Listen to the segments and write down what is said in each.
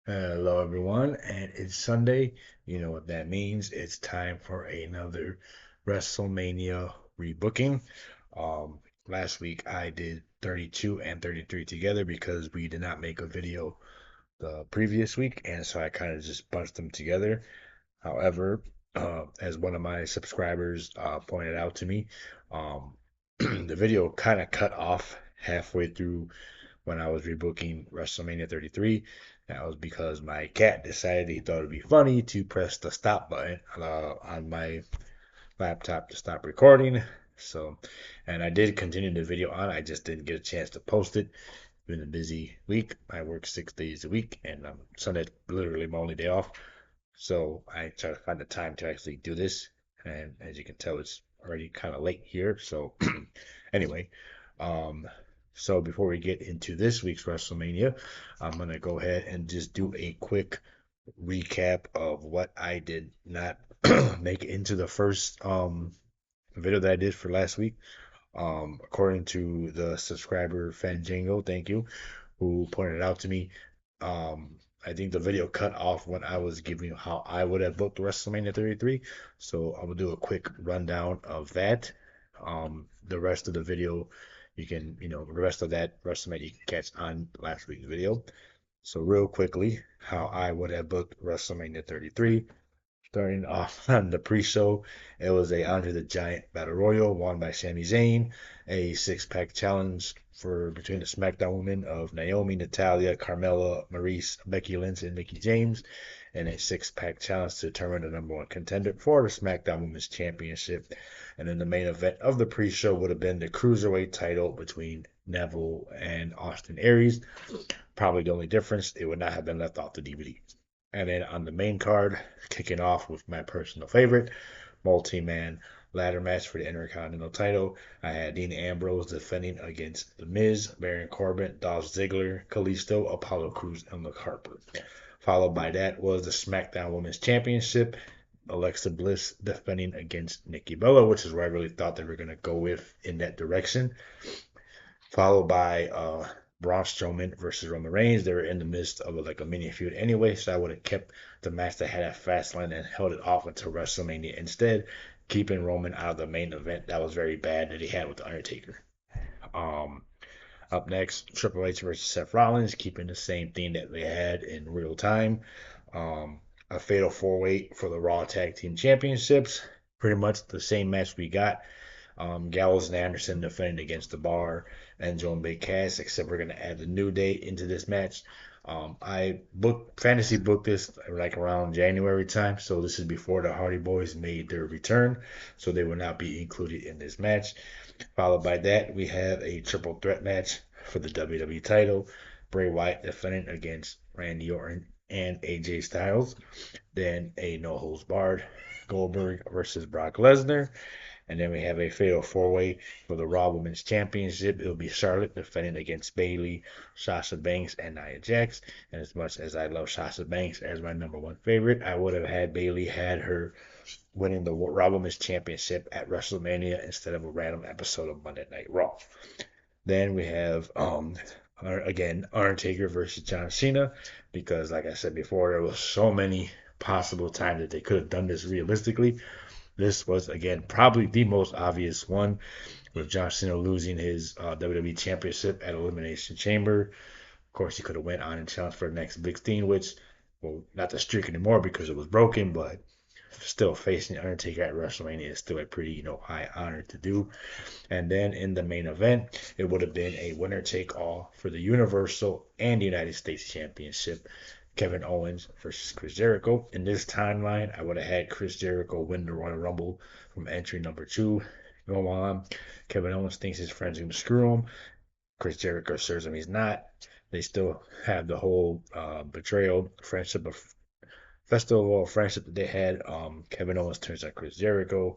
Hello, everyone, and it's Sunday. You know what that means. It's time for another WrestleMania rebooking. Last week I did 32 and 33 together because we did not make a video the previous week, and so I kind of just bunched them together. However, as one of my subscribers pointed out to me, um, the video kind of cut off halfway through when I was rebooking WrestleMania 33. That was because my cat decided he thought it'd be funny to press the stop button on my laptop to stop recording. So, and I did continue the video on. I just didn't get a chance to post it. Been a busy week. I work 6 days a week, and Sunday's literally my only day off. So I try to find the time to actually do this. And as you can tell, it's already kind of late here. So anyway, um, so before we get into this week's WrestleMania, I'm gonna go ahead and just do a quick recap of what I did not make it into the first video that I did for last week. According to the subscriber Fanjango, thank you, who pointed it out to me. I think the video cut off when I was giving you how I would have booked WrestleMania 33. So I will do a quick rundown of that. The rest of the video, the rest of that WrestleMania you can catch on last week's video. So real quickly, how I would have booked WrestleMania 33. Starting off on the pre-show, it was a Andre the Giant Battle Royal won by Sami Zayn, a six-pack challenge for between the SmackDown women of Naomi, Natalia, Carmella, Maurice, Becky Lynch, and Mickie James, and a six-pack challenge to determine the number one contender for the SmackDown Women's Championship. And then the main event of the pre-show would have been the Cruiserweight title between Neville and Austin Aries. Probably the only difference, it would not have been left off the DVD. And then on the main card, kicking off with my personal favorite, multi-man ladder match for the Intercontinental title. I had Dean Ambrose defending against The Miz, Baron Corbin, Dolph Ziggler, Kalisto, Apollo Crews, and Luke Harper. Followed by that was the SmackDown Women's Championship. Alexa Bliss defending against Nikki Bella, which is where I really thought they were going to go with in that direction. Followed by Braun Strowman versus Roman Reigns. They were in the midst of like a mini feud anyway, so I would have kept the match they had at Fastlane and held it off until WrestleMania instead, keeping Roman out of the main event. That was very bad that he had with the Undertaker. Um, Up next, Triple H versus Seth Rollins, keeping the same theme that they had in real time. Um, a fatal four-way for the Raw Tag Team Championships. Pretty much the same match we got. Gallows and Anderson defending against the Bar and Joan Big Cass, except we're going to add the New Day into this match. I fantasy booked this like around January time, so this is before the Hardy Boys made their return, so they will not be included in this match. Followed by that, we have a triple threat match for the WWE title. Bray Wyatt defending against Randy Orton and AJ Styles. Then a no holds barred Goldberg versus Brock Lesnar. And then we have a fatal four-way for the Raw Women's Championship. It'll be Charlotte defending against Bayley, Sasha Banks, and Nia Jax. And as much as I love Sasha Banks as my number one favorite, I would have had Bayley had her winning the Raw Women's Championship at WrestleMania instead of a random episode of Monday Night Raw. Then we have again Undertaker versus John Cena because, like I said before, there was so many possible times that they could have done this realistically. This was again probably the most obvious one, with John Cena losing his WWE Championship at Elimination Chamber. Of course, he could have went on and challenged for the next big thing, which, well, not the streak anymore because it was broken, but still facing Undertaker at WrestleMania is still a pretty high honor to do. And then in the main event, it would have been a winner take all for the Universal and United States Championship. Kevin Owens versus Chris Jericho. In this timeline, I would have had Chris Jericho win the Royal Rumble from entry number 2. Go on. Kevin Owens thinks his friends are going to screw him. Chris Jericho assures him he's not. They still have the whole betrayal, friendship of festival of friendship that they had. Kevin Owens turns on Chris Jericho.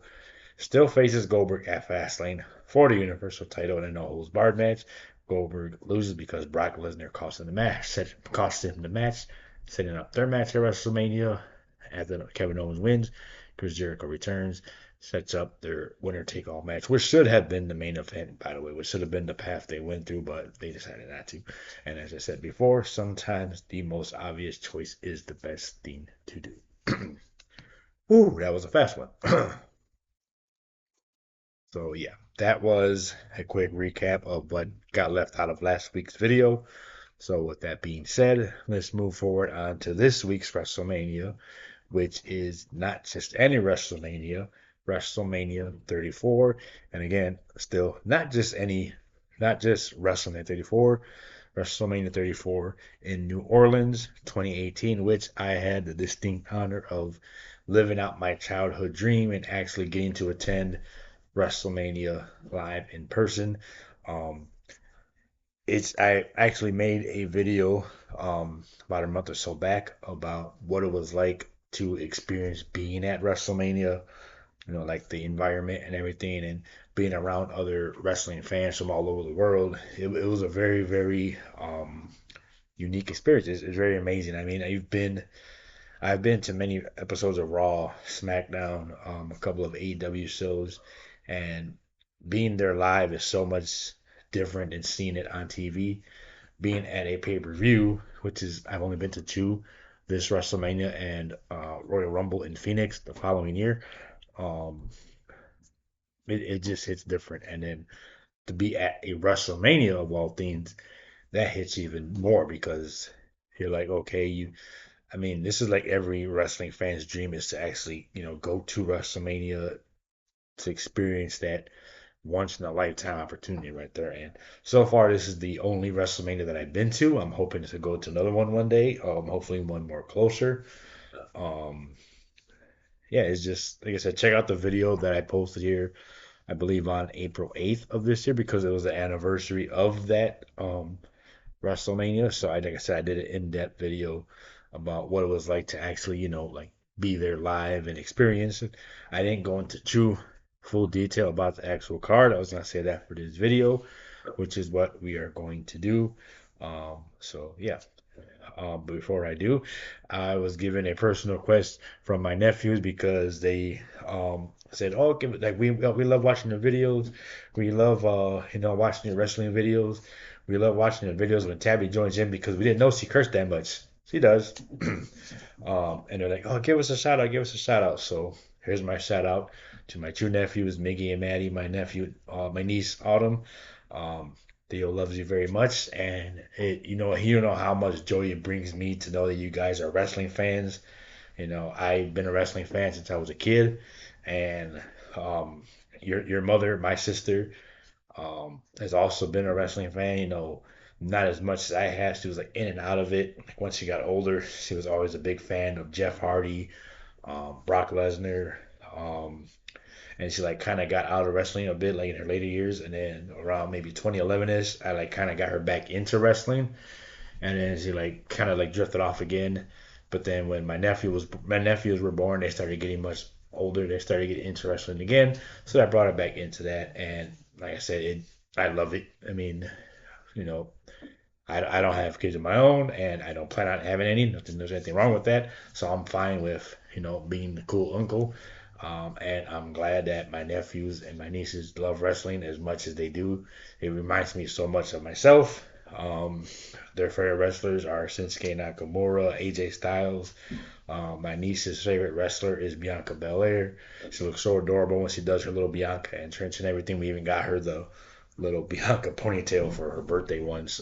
Still faces Goldberg at Fastlane for the Universal title in a no holds barred match. Goldberg loses because Brock Lesnar cost him the match, setting up their match at WrestleMania. After Kevin Owens wins, Chris Jericho returns. sets up their winner take all match, which should have been the main event, by the way, which should have been the path they went through, but they decided not to. And as I said before, sometimes the most obvious choice is the best thing to do. Ooh, that was a fast one. So yeah, that was a quick recap of what got left out of last week's video. So with that being said, let's move forward on to this week's WrestleMania, which is not just any WrestleMania, WrestleMania 34. And again, still not just WrestleMania 34, WrestleMania 34 in New Orleans 2018, which I had the distinct honor of living out my childhood dream and actually getting to attend WrestleMania live in person. Um, I actually made a video about a month or so back about what it was like to experience being at WrestleMania, like the environment and everything, and being around other wrestling fans from all over the world. It was a very, very unique experience. It's very amazing. I mean, I've been to many episodes of Raw, SmackDown, a couple of AEW shows, and being there live is so much different than seeing it on TV. Being at a pay per view, which is I've only been to two, this WrestleMania and Royal Rumble in Phoenix the following year. Um, it just hits different, and then to be at a WrestleMania of all things, that hits even more because you're like, okay, I mean, this is like every wrestling fan's dream is to actually, go to WrestleMania to experience that once in a lifetime opportunity right there. And so far, this is the only WrestleMania that I've been to. I'm hoping to go to another one day. Hopefully one more closer. Um, yeah, it's just like I said. Check out the video that I posted here. I believe on April 8th of this year because it was the anniversary of that WrestleMania. So like I said, I did an in-depth video about what it was like to actually, like be there live and experience it. I didn't go into true full detail about the actual card. I was gonna say that for this video, which is what we are going to do. So yeah, but before I do, I was given a personal request from my nephews because they said, "Oh, give it, like we love watching the videos. We love watching the wrestling videos. We love watching the videos when Tabby joins in because we didn't know she cursed that much. She does." And they're like, "Oh, give us a shout out, give us a shout out." So here's my shout out to my two nephews, Miggy and Maddie, my niece Autumn. Um, Theo loves you very much, and you don't know how much joy it brings me to know that you guys are wrestling fans. I've been a wrestling fan since I was a kid, and your mother, my sister, has also been a wrestling fan. Not as much as I have. She was like in and out of it. Like once she got older, she was always a big fan of Jeff Hardy, Brock Lesnar. Um, and she like kind of got out of wrestling a bit like in her later years, and then around maybe 2011ish I like kind of got her back into wrestling, and then she like kind of like drifted off again. But then when my nephews were born, they started getting much older, they started getting into wrestling again, so that brought her back into that. And like I said, I love it. I mean, you know I don't have kids of my own, and I don't plan on having any. Nothing, there's anything wrong with that. So I'm fine with being the cool uncle. And I'm glad that my nephews and my nieces love wrestling as much as they do. It reminds me so much of myself. Um, their favorite wrestlers are Shinsuke Nakamura, AJ Styles. My niece's favorite wrestler is Bianca Belair. She looks so adorable when she does her little Bianca entrance and everything. We even got her the little Bianca ponytail for her birthday once.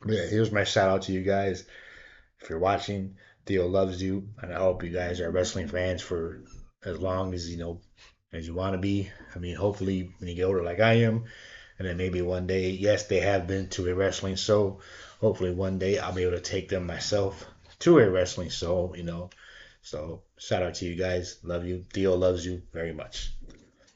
Yeah, here's my shout out to you guys. If you're watching, Theo loves you, and I hope you guys are wrestling fans for as long as as you want to be. I mean, hopefully when you get older like I am, and then maybe one day, yes, they have been to a wrestling show. Hopefully one day I'll be able to take them myself to a wrestling show. So shout out to you guys. Love you. Theo loves you very much.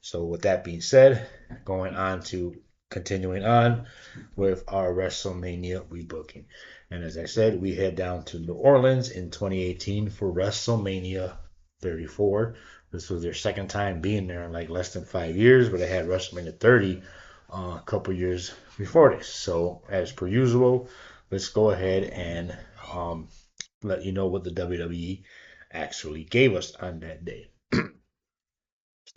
So with that being said, going on to continuing on with our WrestleMania rebooking. And as I said, we head down to New Orleans in 2018 for WrestleMania 34. This was their second time being there in like less than 5 years, but they had WrestleMania 30 a couple years before this. So as per usual, let's go ahead and let you know what the WWE actually gave us on that day.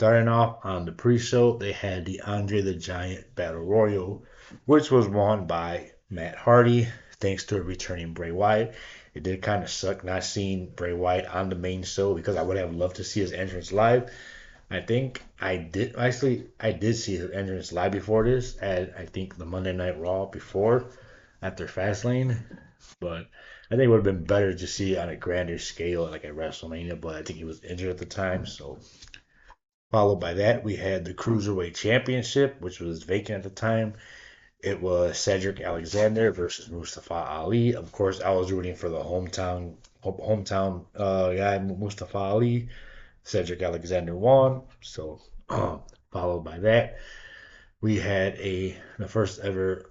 Starting off on the pre-show, they had the Andre the Giant Battle Royal, which was won by Matt Hardy, thanks to a returning Bray Wyatt. It did kind of suck not seeing Bray Wyatt on the main show because I would have loved to see his entrance live. I did see his entrance live before this at I think the Monday Night Raw before after Fastlane, but I think it would have been better to see it on a grander scale like at WrestleMania. But I think he was injured at the time, so followed by that, we had the Cruiserweight Championship, which was vacant at the time. It was Cedric Alexander versus Mustafa Ali. Of course, I was rooting for the hometown guy, Mustafa Ali. Cedric Alexander won. So, followed by that, we had the first ever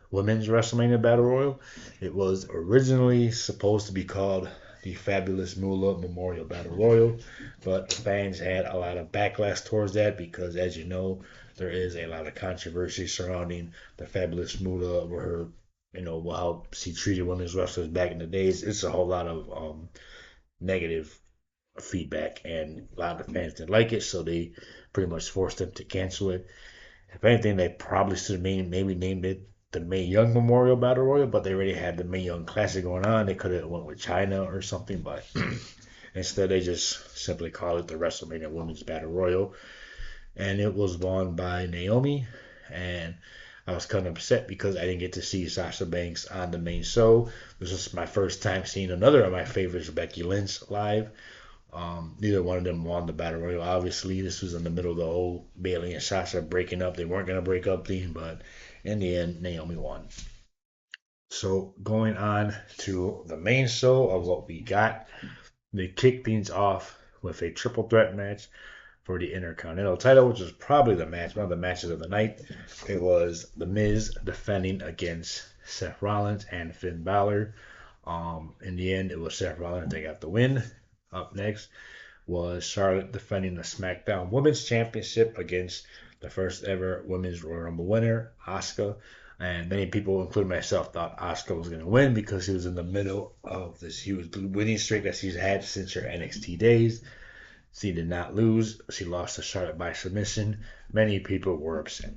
women's WrestleMania Battle Royal. It was originally supposed to be called the Fabulous Moolah Memorial Battle Royal, but the fans had a lot of backlash towards that because, as you know, there is a lot of controversy surrounding the Fabulous Moolah, where her, how she treated women's wrestlers back in the days. It's a whole lot of negative feedback, and a lot of the fans didn't like it, so they pretty much forced them to cancel it. If anything, they probably should have maybe named it the Mae Young Memorial Battle Royal, but they already had the Mae Young Classic going on. They could have went with China or something, but instead they just simply called it the WrestleMania Women's Battle Royal, and it was won by Naomi. And I was kind of upset because I didn't get to see Sasha Banks on the main show. This was my first time seeing another of my favorites, Becky Lynch, live. Neither one of them won the battle royal. Obviously, this was in the middle of the whole Bailey and Sasha breaking up. They weren't going to break up thing, but in the end, Naomi won. So going on to the main show of what we got, they kicked things off with a triple threat match for the Intercontinental title, which was probably one of the matches of the night. It was The Miz defending against Seth Rollins and Finn Balor. In the end, it was Seth Rollins that got the win. Up next was Charlotte defending the SmackDown Women's Championship against the first ever Women's Royal Rumble winner, Asuka. And many people, including myself, thought Asuka was going to win because she was in the middle of this huge winning streak that she's had since her NXT days. She did not lose. She lost to Charlotte by submission. Many people were upset.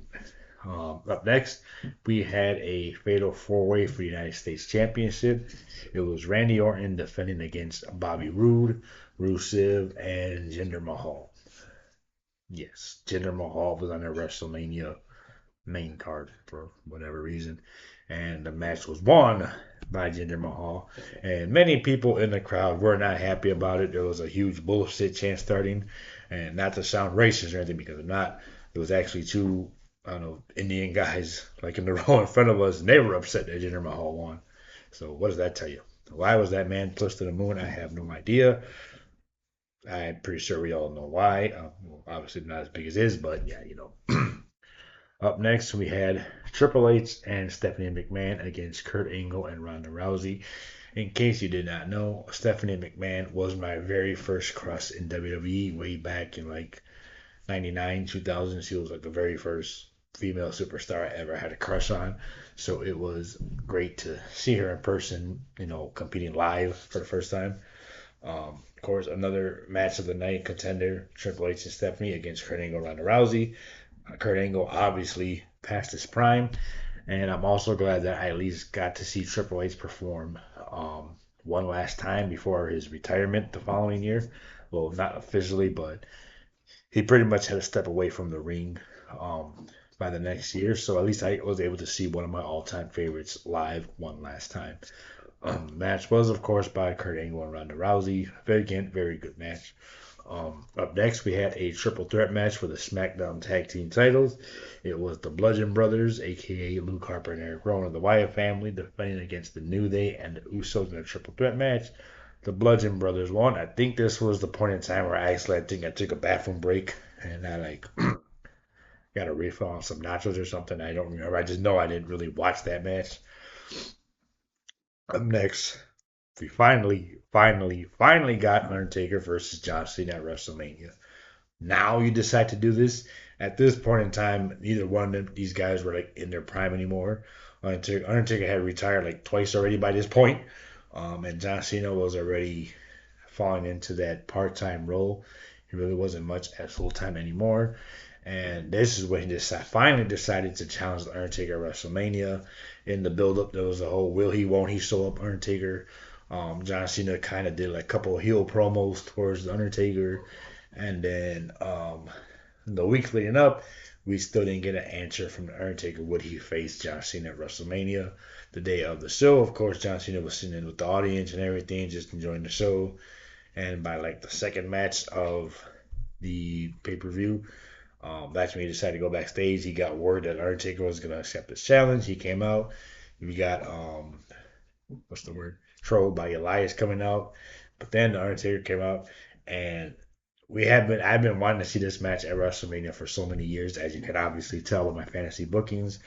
Up next, we had a fatal four-way for the United States Championship. It was Randy Orton defending against Bobby Roode, Rusev, and Jinder Mahal. Yes, Jinder Mahal was on the WrestleMania main card for whatever reason, and the match was won by Jinder Mahal. And many people in the crowd were not happy about it. There was a huge bullshit chant starting, and not to sound racist or anything, because I'm not. It was actually two, I don't know, Indian guys like in the row in front of us, and they were upset that Jinder Mahal won. So what does that tell you? Why was that man pushed to the moon? I have no idea. I'm pretty sure we all know why. Well, obviously not as big as his, but yeah, Up next, we had Triple H and Stephanie McMahon against Kurt Angle and Ronda Rousey. In case you did not know, Stephanie McMahon was my very first crush in WWE way back in like 99, 2000. She was like the very first female superstar I ever had a crush on. So it was great to see her in person, competing live for the first time. Of course, another match of the night contender, Triple H and Stephanie against Kurt Angle and Ronda Rousey. Kurt Angle obviously past his prime, and I'm also glad that I at least got to see Triple H perform one last time before his retirement the following year. Well, not officially, but he pretty much had to step away from the ring by the next year. So at least I was able to see one of my all-time favorites live one last time. Match was, of course, by Kurt Angle and Ronda Rousey. Very good match. Up next, we had a triple threat match for the SmackDown Tag Team titles. It was the Bludgeon Brothers, aka Luke Harper and Eric Rowan of the Wyatt family, defending against the New Day and the Usos in a triple threat match. The Bludgeon Brothers won. I think this was the point in time where I took a bathroom break and I got a refill on some nachos or something. I don't remember. I just know I didn't really watch that match. Up next, we finally got Undertaker versus John Cena at WrestleMania. Now you decide to do this. At this point in time, neither one of these guys were like in their prime anymore. Undertaker had retired like twice already by this point, and John Cena was already falling into that part-time role. He really wasn't much at full time anymore. And this is when he finally decided to challenge the Undertaker at WrestleMania. In the build up, there was a whole will he, won't he show up Undertaker. John Cena kind of did like a couple of heel promos towards the Undertaker. And then the week leading up, we still didn't get an answer from the Undertaker. Would he face John Cena at WrestleMania? The day of the show, of course, John Cena was sitting in with the audience and everything, just enjoying the show. And by like the second match of the pay per view, that's when he decided to go backstage. He got word that Undertaker was gonna accept his challenge. He came out. We got what's the word? Trolled by Elias coming out. But then the Undertaker came out, and I've been wanting to see this match at WrestleMania for so many years, as you can obviously tell with my fantasy bookings.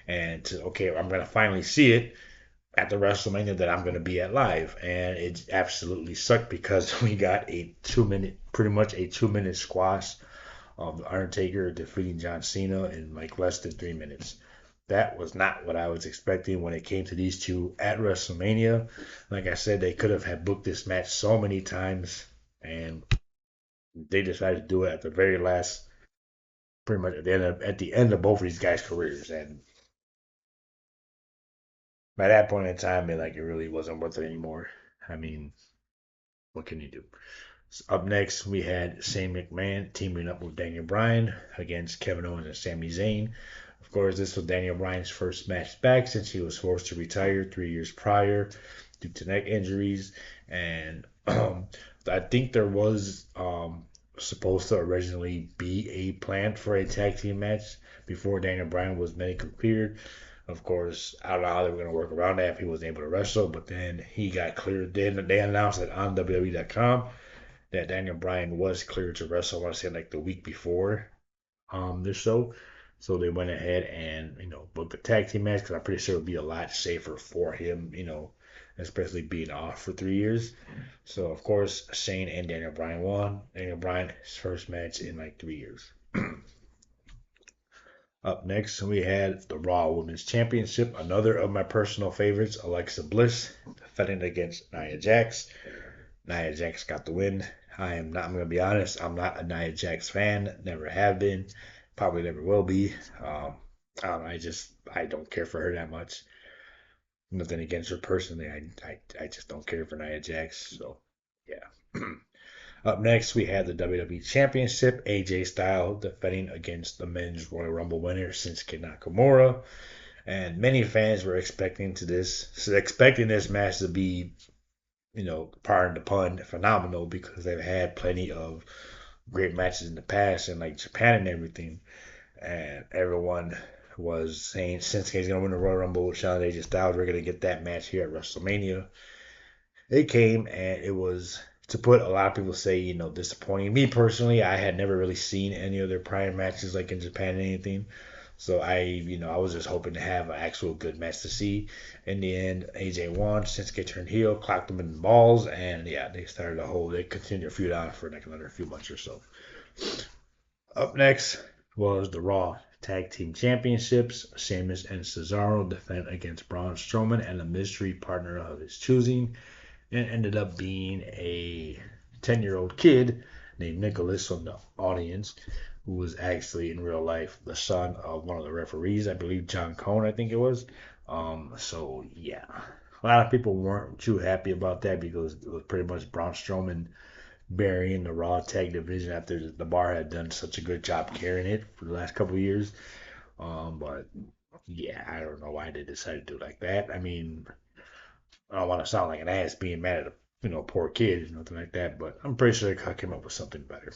And okay, I'm gonna finally see it at the WrestleMania that I'm gonna be at live, and it absolutely sucked because we got a 2 minute, pretty much a 2 minute squash of the Undertaker defeating John Cena in like less than 3 minutes. That was not what I was expecting when it came to these two at WrestleMania. Like I said, they could have had booked this match so many times, and they decided to do it at the very last, pretty much at the end of both of these guys' careers. And by that point in time, it really wasn't worth it anymore. I mean, what can you do? So up next, we had Shane McMahon teaming up with Daniel Bryan against Kevin Owens and Sami Zayn. Of course, this was Daniel Bryan's first match back since he was forced to retire 3 years prior due to neck injuries. And I think there was supposed to originally be a plan for a tag team match before Daniel Bryan was medically cleared. Of course, I don't know how they were going to work around that if he wasn't able to wrestle, but then he got cleared. Then they announced it on WWE.com that Daniel Bryan was cleared to wrestle. I want to say like the week before this show. So they went ahead and booked a tag team match because I'm pretty sure it would be a lot safer for him, especially being off for 3 years. So of course Shane and Daniel Bryan won. Daniel Bryan his first match in like 3 years. Up next, we had the Raw Women's Championship. Another of my personal favorites, Alexa Bliss, defending against Nia Jax. Nia Jax got the win. I'm gonna be honest, I'm not a Nia Jax fan. Never have been. Probably never will be. I don't care for her that much. Nothing against her personally. I just don't care for Nia Jax. So yeah. Up next, we had the WWE Championship. AJ Styles defending against the men's Royal Rumble winner Shinsuke Nakamura. And many fans were expecting this match to be, pardon the pun, phenomenal because they've had plenty of great matches in the past in like Japan and everything. And everyone was saying Shinsuke's gonna win the Royal Rumble with Shawn AJ Styles. We're gonna get that match here at WrestleMania. It came and it was, to put a lot of people say, disappointing. Me personally, I had never really seen any of their prior matches like in Japan or anything. So I was just hoping to have an actual good match to see. In the end, AJ won. Shinsuke turned heel, clocked them in the balls, and yeah, they continued their feud on for like another few months or so. Up next was the Raw Tag Team Championships. Sheamus and Cesaro defend against Braun Strowman and a mystery partner of his choosing. It ended up being a 10-year-old kid named Nicholas from the audience, who was actually in real life the son of one of the referees, I believe John Cone, I think it was. So yeah, a lot of people weren't too happy about that because it was pretty much Braun Strowman burying the Raw Tag Division after the Bar had done such a good job carrying it for the last couple of years. But yeah, I don't know why they decided to do it like that. I mean, I don't want to sound like an ass being mad at a poor kid or nothing like that, but I'm pretty sure they came up with something better.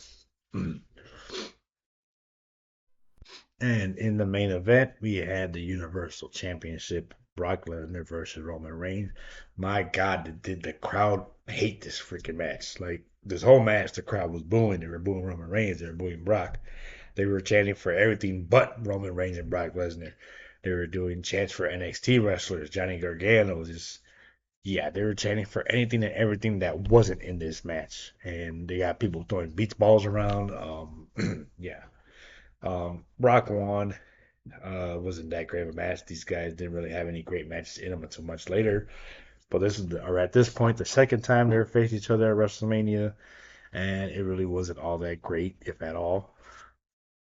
And in the main event, we had the Universal Championship, Brock Lesnar versus Roman Reigns. My God, did the crowd hate this freaking match? Like this whole match, the crowd was booing. They were booing Roman Reigns. They were booing Brock. They were chanting for everything but Roman Reigns and Brock Lesnar. They were doing chants for NXT wrestlers. Johnny Gargano just, yeah, they were chanting for anything and everything that wasn't in this match. And they got people throwing beach balls around. Yeah. Brock won. Wasn't that great of a match. These guys didn't really have any great matches in them until much later. But or at this point, the second time they were facing each other at WrestleMania. and it really wasn't all that great, if at all.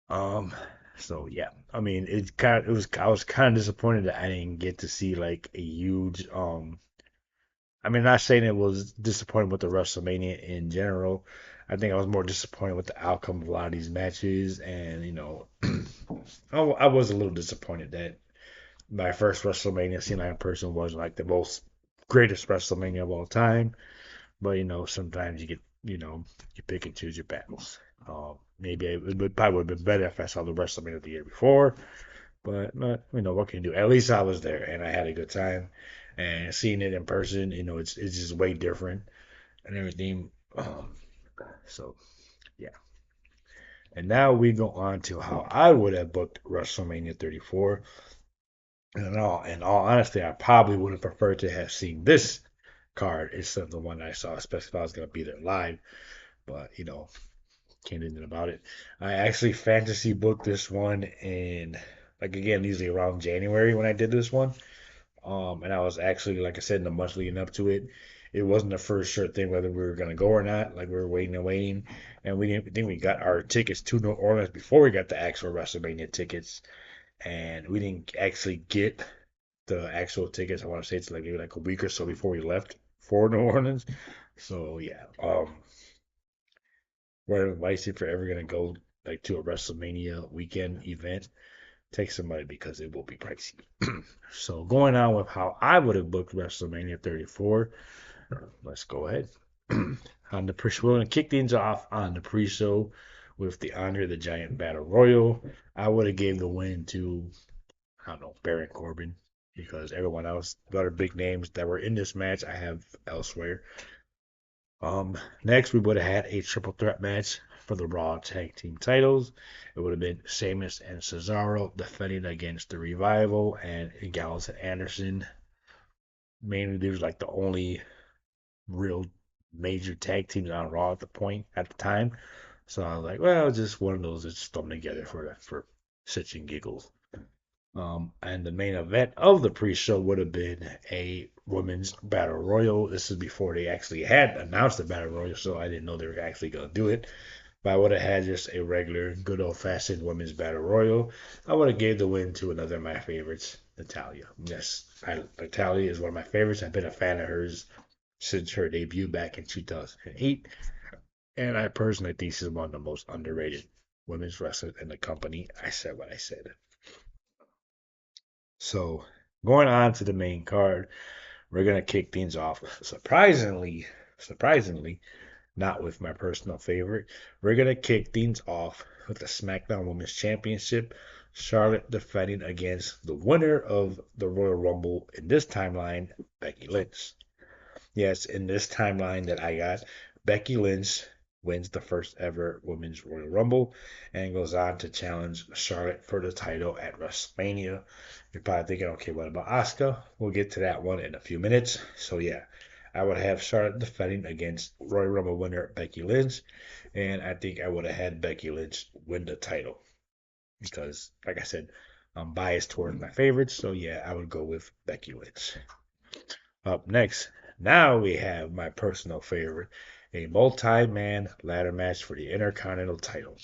Um, so yeah, I mean, it was I was kind of disappointed that I didn't get to see like a huge I mean, not saying it was disappointed with the WrestleMania in general. I think I was more disappointed with the outcome of a lot of these matches, and I was a little disappointed that my first WrestleMania seen in person wasn't like the most greatest WrestleMania of all time. But sometimes you pick and choose your battles. Maybe it would probably would have been better if I saw the WrestleMania the year before. But what can you do? At least I was there and I had a good time. And seeing it in person, it's just way different and everything. So yeah. And now we go on to how I would have booked WrestleMania 34. And in all honesty, I probably would have preferred to have seen this card instead of the one I saw, especially if I was going to be there live. But can't do anything about it. I actually fantasy booked this one in, like, again, usually around January when I did this one. And I was actually, like I said, in the month leading up to it, it wasn't the first sure thing whether we were gonna go or not. Like, we were waiting and waiting, and we didn't think we got our tickets to New Orleans before we got the actual WrestleMania tickets, and we didn't actually get the actual tickets. I want to say it's like maybe like a week or so before we left for New Orleans. So yeah, word of advice if you're ever gonna go like to a WrestleMania weekend event, take some money because it will be pricey. So going on with how I would have booked WrestleMania 34, let's go ahead. On the pre, we're gonna kick things off on the pre-show with the Andre the Giant Battle Royal. I would have gave the win to, I don't know, Baron Corbin, because everyone else, the other big names that were in this match, I have elsewhere. Next we would have had a triple threat match for the Raw Tag Team titles. It would have been Sheamus and Cesaro defending against the Revival and Gallows and Anderson. Mainly, they was like the only real major tag teams on Raw at the time. So I was like, well, just one of those. Just throw them together for shits and giggles. And the main event of the pre-show would have been a women's battle royal. This is before they actually had announced the battle royal, so I didn't know they were actually going to do it. But I would have had just a regular, good old-fashioned women's battle royal. I would have gave the win to another of my favorites, Natalia. Yes, Natalia is one of my favorites. I've been a fan of hers since her debut back in 2008, and I personally think she's one of the most underrated women's wrestlers in the company. I said what I said. So, going on to the main card, we're gonna kick things off. Surprisingly, not with my personal favorite. We're gonna kick things off with the SmackDown Women's Championship. Charlotte defending against the winner of the Royal Rumble in this timeline, Becky Lynch. Yes, in this timeline that I got, Becky Lynch wins the first ever Women's Royal Rumble and goes on to challenge Charlotte for the title at WrestleMania. You're probably thinking, okay, what about Asuka? We'll get to that one in a few minutes. So yeah, I would have Charlotte defending against Royal Rumble winner Becky Lynch, and I think I would have had Becky Lynch win the title because, like I said, I'm biased towards my favorites. So yeah, I would go with Becky Lynch. Up next, now we have my personal favorite, a multi-man ladder match for the Intercontinental title.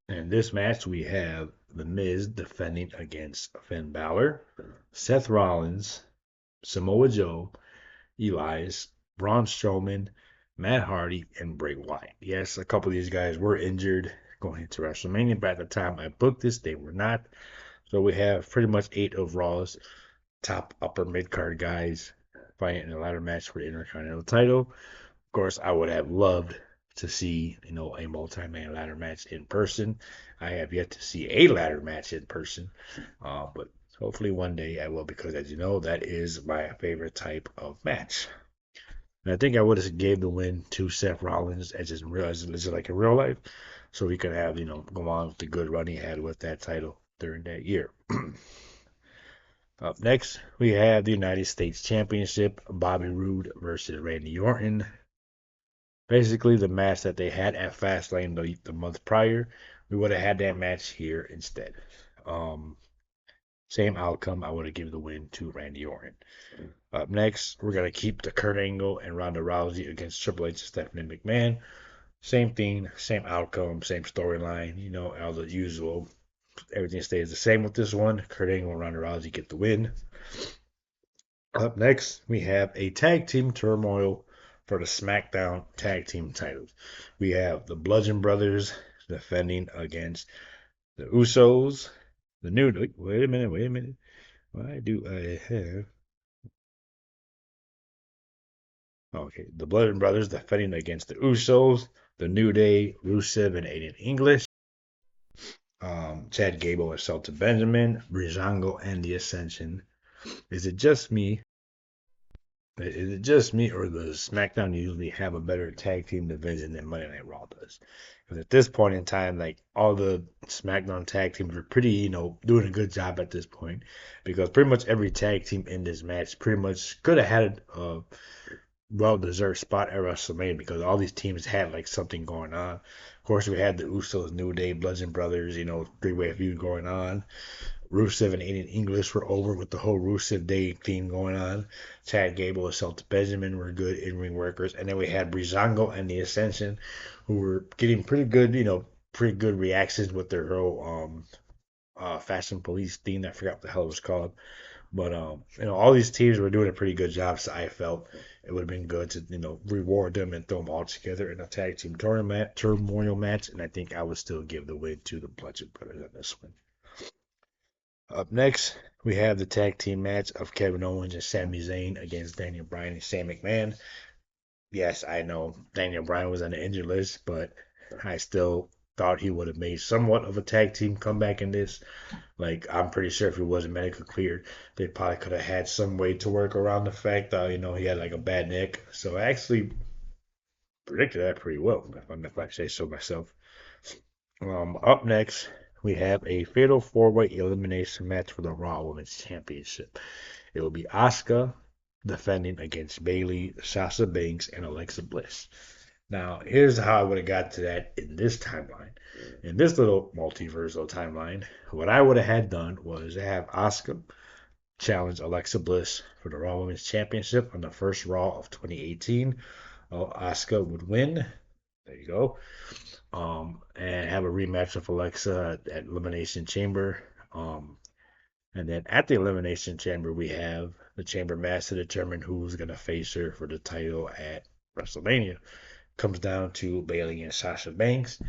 In this match, we have The Miz defending against Finn Balor, Seth Rollins, Samoa Joe, Elias, Braun Strowman, Matt Hardy, and Bray Wyatt. Yes, a couple of these guys were injured going into WrestleMania, but at the time I booked this, they were not. So we have pretty much 8 of Raw's top upper mid card guys fighting in a ladder match for the Intercontinental title. Of course, I would have loved to see a multi-man ladder match in person. I have yet to see a ladder match in person, but hopefully one day I will, because as you know, that is my favorite type of match. And I think I would have gave the win to Seth Rollins as just realized it's like in real life, so he could have go on with the good run he had with that title during that year. Up next, we have the United States Championship, Bobby Roode versus Randy Orton. Basically, the match that they had at Fastlane the month prior, we would have had that match here instead. Um, Same outcome. I would have given the win to Randy Orton. Up next, we're gonna keep the Kurt Angle and Ronda Rousey against Triple H and Stephanie McMahon. Same thing, same outcome, same storyline. All the usual. Everything stays the same with this one. Kurt Angle and Ronda Rousey get the win. Up next, we have a tag team turmoil for the SmackDown tag team titles. We have the Bludgeon Brothers defending against the Usos. The new. Wait a minute. Wait a minute. Why do I have? Okay, the Bludgeon Brothers defending against the Usos, the New Day, Rusev and Aiden English, Chad Gable and Shelton Benjamin, Breezango and the Ascension. Is it just me? Is it just me, or does SmackDown usually have a better tag team division than Monday Night Raw does? Because at this point in time, like all the SmackDown tag teams are pretty, doing a good job at this point. Because pretty much every tag team in this match pretty much could have had a well-deserved spot at WrestleMania because all these teams had like something going on. Of course, we had the Usos, New Day, Bludgeon Brothers, three-way feud going on. Rusev and Aiden English were over with the whole Rusev Day theme going on. Chad Gable and Shelton Benjamin were good in-ring workers. And then we had Breezango and the Ascension, who were getting pretty good reactions with their whole Fashion Police theme. I forgot what the hell it was called. But all these teams were doing a pretty good job, so I felt it would have been good to reward them and throw them all together in a tag team turmoil match. And I think I would still give the win to the Bludgeon Brothers on this one. Up next, we have the tag team match of Kevin Owens and Sami Zayn against Daniel Bryan and Shane McMahon. Yes, I know Daniel Bryan was on the injured list, but I still thought he would have made somewhat of a tag team comeback in this. Like, I'm pretty sure if he wasn't medically cleared, they probably could have had some way to work around the fact that, he had like a bad neck. So I actually predicted that pretty well, if I say so myself. Up next, we have a fatal four-way elimination match for the Raw Women's Championship. It will be Asuka defending against Bayley, Sasha Banks, and Alexa Bliss. Now, here's how I would have got to that in this timeline. In this little multiversal timeline, what I would have had done was have Asuka challenge Alexa Bliss for the Raw Women's Championship on the first Raw of 2018. Asuka would win. There you go. And have a rematch with Alexa at Elimination Chamber. And then at the Elimination Chamber, we have the Chamber match to determine who's going to face her for the title at WrestleMania. Comes down to Bayley and Sasha Banks.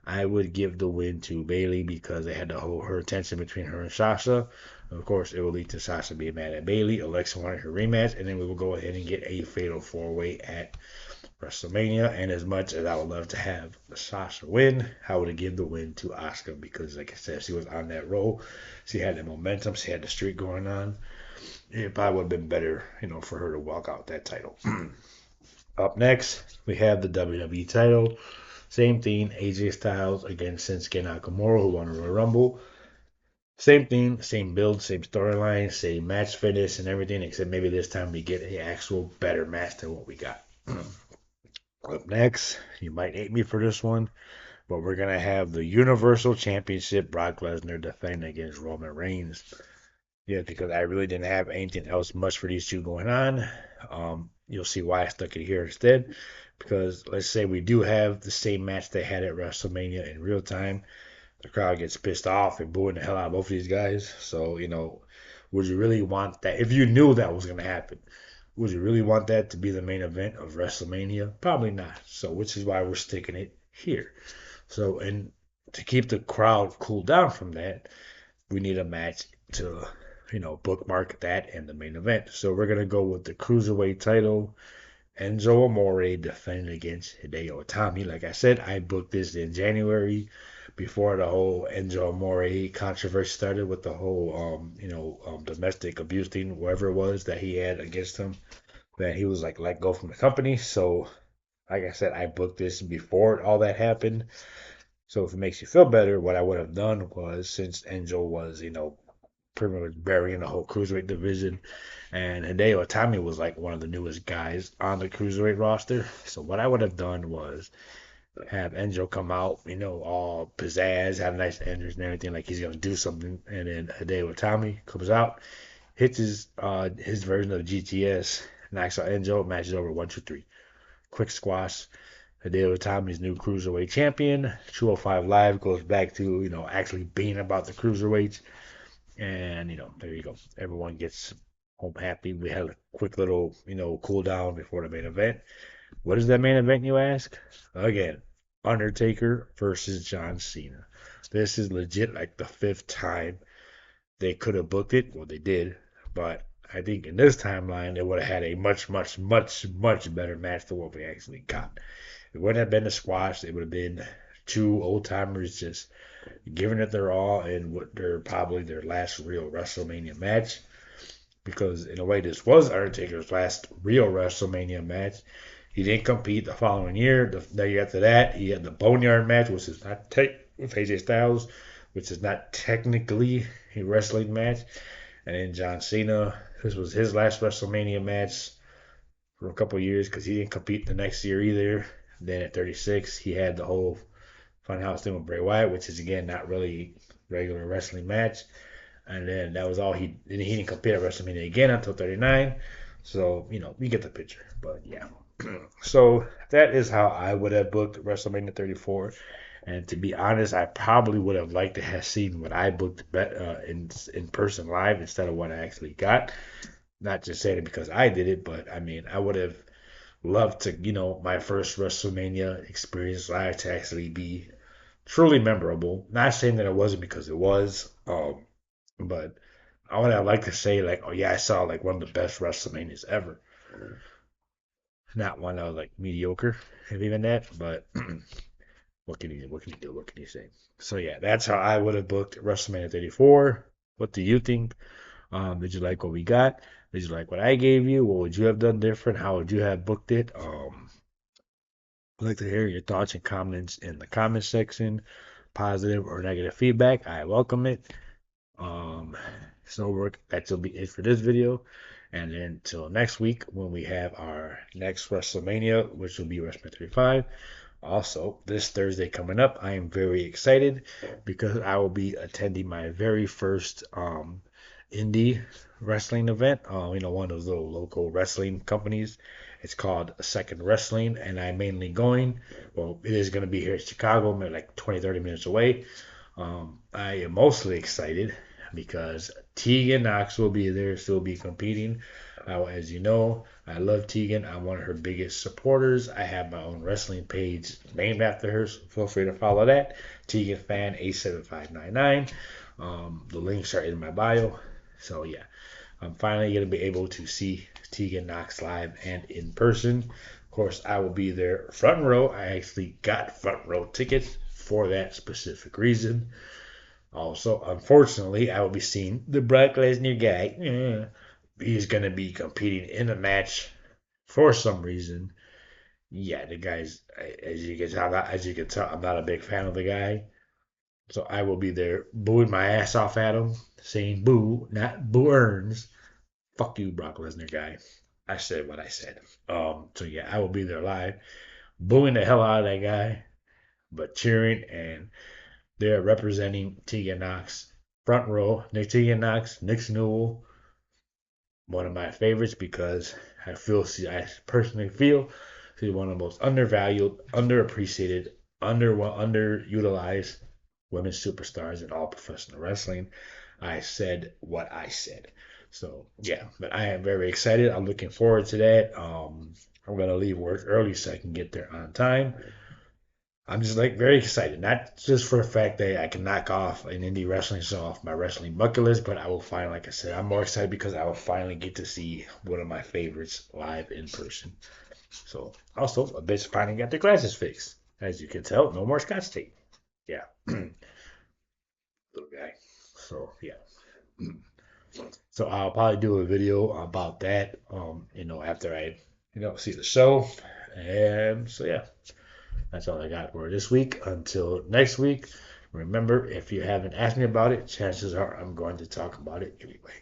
I would give the win to Bayley because they had to hold her attention between her and Sasha. Of course, it will lead to Sasha being mad at Bayley. Alexa wanted her rematch, and then we will go ahead and get a fatal four-way at WrestleMania. And as much as I would love to have Sasha win, I would give the win to Asuka because, like I said, she was on that roll. She had the momentum. She had the streak going on. It probably would have been better, for her to walk out that title. Up next, we have the WWE title. Same thing, AJ Styles against Shinsuke Nakamura, who won the Royal Rumble. Same thing, same build, same storyline, same match finish and everything, except maybe this time we get an actual better match than what we got. Up next, you might hate me for this one, but we're going to have the Universal Championship Brock Lesnar defending against Roman Reigns. Yeah, because I really didn't have anything else much for these two going on. You'll see why I stuck it here instead. Because let's say we do have the same match they had at WrestleMania in real time. The crowd gets pissed off and booing the hell out of both of these guys. So, would you really want that? If you knew that was going to happen, would you really want that to be the main event of WrestleMania? Probably not. So, which is why we're sticking it here. So, and to keep the crowd cooled down from that, we need a match to bookmark that and the main event. So we're going to go with the Cruiserweight title. Enzo Amore defending against Hideo Itami. Like I said, I booked this in January before the whole Enzo Amore controversy started with the whole, domestic abuse thing, whatever it was that he had against him, that he was like let go from the company. So, like I said, I booked this before all that happened. So if it makes you feel better, what I would have done was, since Enzo was, pretty much burying the whole cruiserweight division. And Hideo Itami was like one of the newest guys on the cruiserweight roster. So what I would have done was have Enzo come out, all pizzazz, have a nice entrance and everything, like he's gonna do something, and then Hideo Itami comes out, hits his version of GTS, knocks out Enzo, matches over 1, 2, 3, quick squash. Hideo Itami's new cruiserweight champion. 205 Live goes back to actually being about the cruiserweights, and there you go. Everyone gets home happy. We had a quick little cool down before the main event. What is that main event, you ask? Again, Undertaker versus John Cena. This is legit like the fifth time they could have booked it. Well, they did, but I think in this timeline they would have had a much, much, much, much better match than what we actually got. It wouldn't have been a squash. It would have been two old timers just giving it their all in what they're probably their last real WrestleMania match. Because in a way, this was Undertaker's last real WrestleMania match. He didn't compete the following year. The year after that, he had the Boneyard match, which is not with AJ Styles, which is not technically a wrestling match. And then John Cena, this was his last WrestleMania match for a couple of years because he didn't compete the next year either. Then at 36, he had the whole Funhouse thing with Bray Wyatt, which is again not really regular wrestling match. And then that was all he didn't compete at WrestleMania again until 39. So, we get the picture. But yeah. So that is how I would have booked WrestleMania 34. And to be honest, I probably would have liked to have seen what I booked in person live instead of what I actually got. Not just saying it because I did it, but I mean, I would have loved to, my first WrestleMania experience live to actually be truly memorable. Not saying that it wasn't because it was, but I would have liked to say like, oh yeah, I saw like one of the best WrestleManias ever. Not one that was like mediocre, if even that. But what can you do? What can you say? So yeah, that's how I would have booked WrestleMania 34. What do you think? Did you like what we got? Did you like what I gave you? What would you have done different? How would you have booked it? I'd like to hear your thoughts and comments in the comment section, positive or negative feedback. I welcome it. Um, so work that will be it for this video. And then until next week when we have our next WrestleMania, which will be WrestleMania 35. Also, this Thursday coming up, I am very excited because I will be attending my very first indie wrestling event. One of those little local wrestling companies. It's called Second Wrestling, and I'm mainly going. Well, it is going to be here in Chicago, maybe like 20, 30 minutes away. I am mostly excited because Tegan Knox will be there, still be competing. As you know, I love Tegan. I'm one of her biggest supporters. I have my own wrestling page named after her, so feel free to follow that. Tegan Fan 87599. The links are in my bio. So yeah, I'm finally gonna be able to see Tegan Knox live and in person. Of course, I will be there front row. I actually got front row tickets for that specific reason. Also, unfortunately, I will be seeing the Brock Lesnar guy. He's going to be competing in a match for some reason. Yeah, the guy's, as you can tell, I'm not a big fan of the guy. So I will be there booing my ass off at him, saying boo, not boo earns. Fuck you, Brock Lesnar guy. I said what I said. So yeah, I will be there live, booing the hell out of that guy, but cheering, and they're representing Tegan Knox. Front row, Nick Tegan Knox, Nick Newell, one of my favorites because I personally feel she's one of the most undervalued, underappreciated, underutilized women's superstars in all professional wrestling. I said what I said. So yeah, but I am very excited. I'm looking forward to that. I'm gonna leave work early so I can get there on time. I'm just like very excited, not just for the fact that I can knock off an indie wrestling show off my wrestling bucket list, but I will finally, like I said, I'm more excited because I will finally get to see one of my favorites live in person. So, also, a bitch finally got their glasses fixed. As you can tell, no more scotch tape. Yeah, little guy. So, yeah. So, I'll probably do a video about that, after I, see the show. And so, yeah. That's all I got for this week. Until next week, remember, if you haven't asked me about it, chances are I'm going to talk about it anyway.